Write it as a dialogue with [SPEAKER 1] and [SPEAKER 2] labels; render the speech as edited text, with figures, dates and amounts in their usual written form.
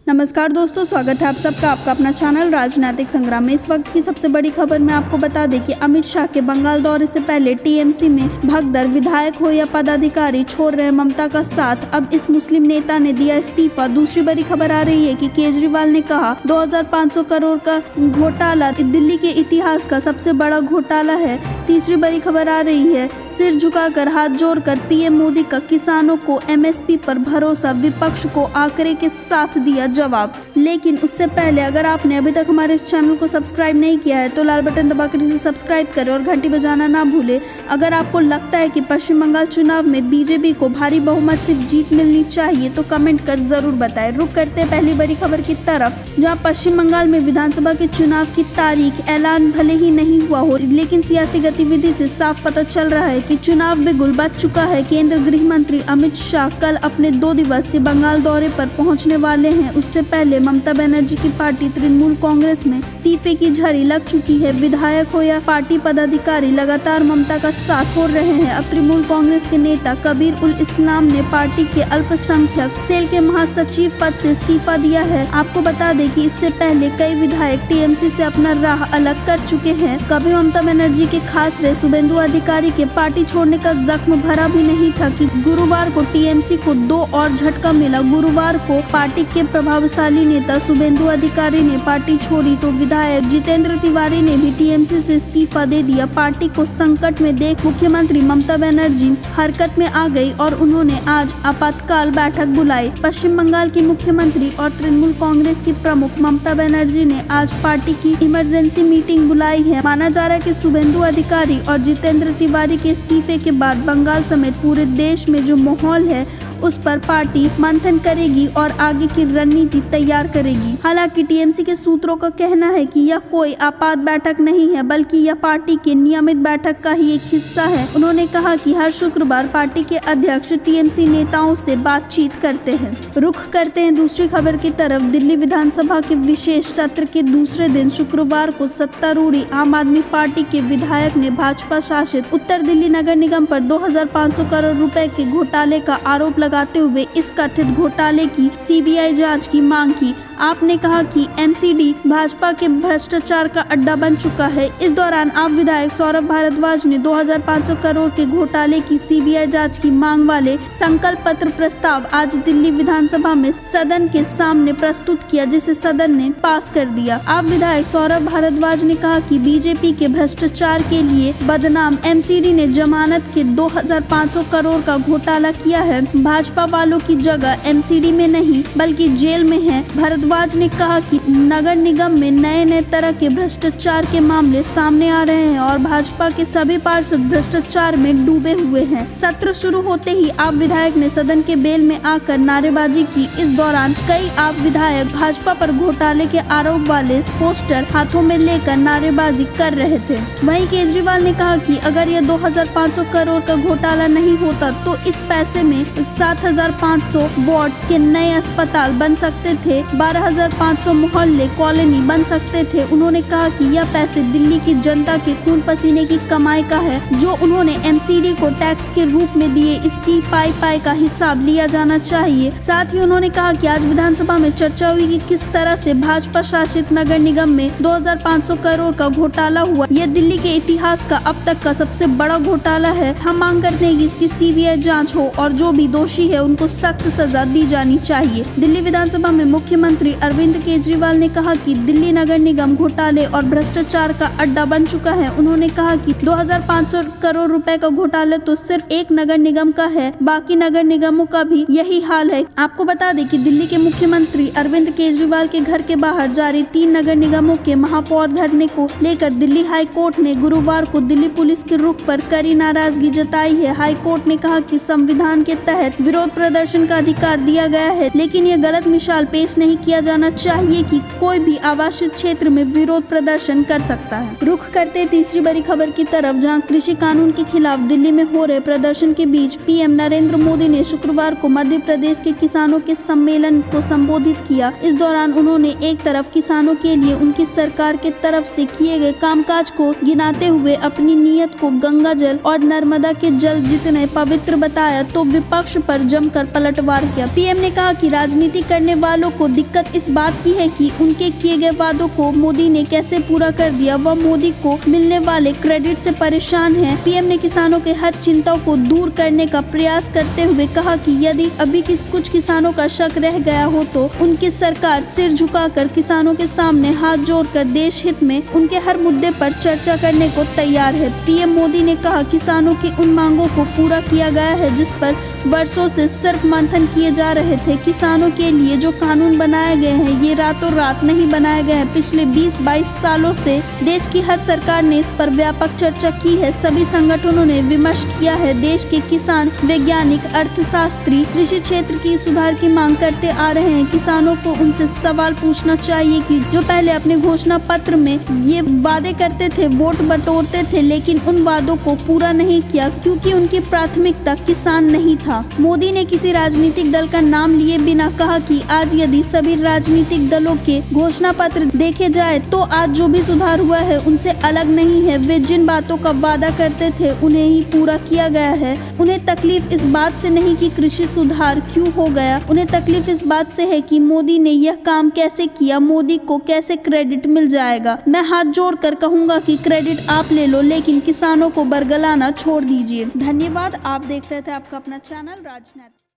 [SPEAKER 1] नमस्कार दोस्तों, स्वागत है आप सबका आपका अपना चैनल राजनीतिक संग्राम में। इस वक्त की सबसे बड़ी खबर में आपको बता दें कि अमित शाह के बंगाल दौरे से पहले टीएमसी में भगदड़, विधायक हो या पदाधिकारी छोड़ रहे ममता का साथ। अब इस मुस्लिम नेता ने दिया इस्तीफा। दूसरी बड़ी खबर आ रही है कि केजरीवाल ने कहा 2500 करोड़ का घोटाला दिल्ली के इतिहास का सबसे बड़ा घोटाला है। तीसरी बड़ी खबर आ रही है, सिर झुकाकर हाथ जोड़कर पीएम मोदी का किसानों को एमएसपी पर भरोसा, विपक्ष को आंकड़े के साथ दिया जवाब। लेकिन उससे पहले अगर आपने अभी तक हमारे इस चैनल को सब्सक्राइब नहीं किया है तो लाल बटन दबाकर इसे सब्सक्राइब करें और घंटी बजाना ना भूले। अगर आपको लगता है कि पश्चिम बंगाल चुनाव में बीजेपी को भारी बहुमत से जीत मिलनी चाहिए तो कमेंट कर जरूर बताएं। रुक करते हैं पहली बड़ी खबर की तरफ, जहां पश्चिम बंगाल में विधानसभा के चुनाव की तारीख ऐलान भले ही नहीं हुआ हो, लेकिन सियासी गतिविधि से साफ पता चल रहा है कि चुनाव बिगुल बच चुका है। केंद्रीय गृह मंत्री अमित शाह कल अपने 2 दिवसीय बंगाल दौरे पर पहुंचने वाले हैं। उससे पहले ममता बनर्जी की पार्टी तृणमूल कांग्रेस में इस्तीफे की झड़ी लग चुकी है। विधायक हो या पार्टी पदाधिकारी लगातार ममता का साथ छोड़ रहे हैं। अब तृणमूल कांग्रेस के नेता कबीर उल इस्लाम ने पार्टी के अल्पसंख्यक सेल के महासचिव पद से इस्तीफा दिया है। आपको बता दें कि इससे पहले कई विधायक टीएमसी से अपना राह अलग कर चुके हैं। कभी ममता बनर्जी के खास रहे शुभेंदु अधिकारी के पार्टी छोड़ने का जख्म भरा भी नहीं था कि गुरुवार को टीएमसी को 2 और झटका मिला। गुरुवार को पार्टी के प्रभावशाली नेता शुभेंदु अधिकारी ने पार्टी छोड़ी तो विधायक जितेंद्र तिवारी ने भी टीएमसी से इस्तीफा दे दिया। पार्टी को संकट में देख मुख्यमंत्री ममता बनर्जी हरकत में आ गई और उन्होंने आज आपातकाल बैठक बुलाई। पश्चिम बंगाल की मुख्यमंत्री और तृणमूल कांग्रेस की प्रमुख ममता बनर्जी ने आज पार्टी की इमरजेंसी मीटिंग बुलाई है। माना जा रहा है कि शुभेंदु अधिकारी और जितेंद्र तिवारी के इस्तीफे के बाद बंगाल समेत पूरे देश में जो माहौल है उस पर पार्टी मंथन करेगी और आगे की रणनीति तैयार करेगी। हालांकि टीएमसी के सूत्रों का कहना है कि यह कोई आपात बैठक नहीं है, बल्कि यह पार्टी के नियमित बैठक का ही एक हिस्सा है। उन्होंने कहा कि हर शुक्रवार पार्टी के अध्यक्ष टीएमसी नेताओं से बातचीत करते हैं। रुख करते हैं दूसरी खबर की तरफ। दिल्ली विधानसभा के विशेष सत्र के दूसरे दिन शुक्रवार को सत्तारूढ़ आम आदमी पार्टी के विधायक ने भाजपा शासित उत्तर दिल्ली नगर निगम पर 2500 करोड़ रुपए के घोटाले का आरोप लगाते हुए इस कथित घोटाले की सीबीआई जांच की मांग की। आपने कहा कि एनसीडी भाजपा के भ्रष्टाचार का अड्डा बन चुका है। इस दौरान आप विधायक सौरभ भारद्वाज ने 2500 करोड़ के घोटाले की सीबीआई जांच की मांग वाले संकल्प पत्र प्रस्ताव आज दिल्ली विधानसभा में सदन के सामने प्रस्तुत किया, जिसे सदन ने पास कर दिया। आप विधायक सौरभ भारद्वाज ने कहा कि बीजेपी के भ्रष्टाचार के लिए बदनाम एनसीडी ने जमानत के 2500 करोड़ का घोटाला किया है। भाजपा वालों की जगह एमसीडी में नहीं बल्कि जेल में है। भारद्वाज ने कहा कि नगर निगम में नए नए तरह के भ्रष्टाचार के मामले सामने आ रहे हैं और भाजपा के सभी पार्षद भ्रष्टाचार में डूबे हुए हैं। सत्र शुरू होते ही आप विधायक ने सदन के बेल में आकर नारेबाजी की। इस दौरान कई आप विधायक भाजपा पर घोटाले के आरोप वाले पोस्टर हाथों में लेकर नारेबाजी कर रहे थे। वहीं केजरीवाल ने कहा कि अगर यह 2500 करोड़ का घोटाला नहीं होता तो इस पैसे में 7500 वार्ड्स के नए अस्पताल बन सकते थे, 12500 मोहल्ले कॉलोनी बन सकते थे। उन्होंने कहा कि यह पैसे दिल्ली की जनता के खून पसीने की कमाई का है, जो उन्होंने एमसीडी को टैक्स के रूप में दिए। इसकी पाई का हिसाब लिया जाना चाहिए। साथ ही उन्होंने कहा कि आज विधानसभा में चर्चा हुई कि किस तरह से भाजपा शासित नगर निगम में 2500 करोड़ का घोटाला हुआ। यह दिल्ली के इतिहास का अब तक का सबसे बड़ा घोटाला है। हम मांग करते हैं कि इसकी सीबीआई जाँच हो और जो भी दोषी है उनको सख्त सजा दी जानी चाहिए। दिल्ली विधानसभा में मुख्यमंत्री अरविंद केजरीवाल ने कहा कि दिल्ली नगर निगम घोटाले और भ्रष्टाचार का अड्डा बन चुका है। उन्होंने कहा कि 2500 करोड़ रुपए का घोटाला तो सिर्फ एक नगर निगम का है, बाकी नगर निगमों का भी यही हाल है। आपको बता दें कि दिल्ली के मुख्यमंत्री अरविंद केजरीवाल के घर के बाहर जारी 3 नगर निगमों के महापौर धरने को लेकर दिल्ली हाई कोर्ट ने गुरुवार को दिल्ली पुलिस के रुख पर कड़ी नाराजगी जताई है। हाई कोर्ट ने कहा कि संविधान के तहत विरोध प्रदर्शन का अधिकार दिया गया है, लेकिन यह गलत मिसाल पेश नहीं किया जाना चाहिए कि कोई भी आवासित क्षेत्र में विरोध प्रदर्शन कर सकता है। रुख करते तीसरी बड़ी खबर की तरफ, जहां कृषि कानून के खिलाफ दिल्ली में हो रहे प्रदर्शन के बीच पीएम नरेंद्र मोदी ने शुक्रवार को मध्य प्रदेश के किसानों के सम्मेलन को संबोधित किया। इस दौरान उन्होंने एक तरफ किसानों के लिए उनकी सरकार के तरफ से किए गए कामकाज को गिनाते हुए अपनी नीयत को गंगा जल और नर्मदा के जल जितने पवित्र बताया, तो विपक्ष पर जमकर पलटवार किया। पीएम ने कहा कि राजनीति करने वालों को दिक्कत बात इस बात की है कि उनके किए गए वादों को मोदी ने कैसे पूरा कर दिया। वह मोदी को मिलने वाले क्रेडिट से परेशान है। पीएम ने किसानों के हर चिंताओं को दूर करने का प्रयास करते हुए कहा कि यदि अभी कुछ किसानों का शक रह गया हो तो उनकी सरकार सिर झुकाकर किसानों के सामने हाथ जोड़कर देश हित में उनके हर मुद्दे पर चर्चा करने को तैयार है। पीएम मोदी ने कहा किसानों की उन मांगों को पूरा किया गया है जिस पर वर्षों से सिर्फ मंथन किए जा रहे थे। किसानों के लिए जो कानून बनाए गए हैं ये रातों रात नहीं बनाए गए हैं। पिछले 20-22 सालों से देश की हर सरकार ने इस पर व्यापक चर्चा की है। सभी संगठनों ने विमर्श किया है। देश के किसान, वैज्ञानिक, अर्थशास्त्री कृषि क्षेत्र की सुधार की मांग करते आ रहे हैं। किसानों को उनसे सवाल पूछना चाहिए कि जो पहले अपने घोषणा पत्र में ये वादे करते थे, वोट बटोरते थे, लेकिन उन वादों को पूरा नहीं किया क्योंकि उनकी प्राथमिकता किसान नहीं था। मोदी ने किसी राजनीतिक दल का नाम लिए बिना कहा कि आज यदि सभी राजनीतिक दलों के घोषणा पत्र देखे जाए तो आज जो भी सुधार हुआ है उनसे अलग नहीं है। वे जिन बातों का वादा करते थे उन्हें ही पूरा किया गया है। उन्हें तकलीफ इस बात से नहीं कि कृषि सुधार क्यों हो गया, उन्हें तकलीफ इस बात से है कि मोदी ने यह काम कैसे किया, मोदी को कैसे क्रेडिट मिल जाएगा। मैं हाथ जोड़कर कहूँगा कि क्रेडिट आप ले लो लेकिन किसानों को बरगलाना छोड़ दीजिए। धन्यवाद। आप देख रहे थे आपका अपना चैनल राजनैतिक।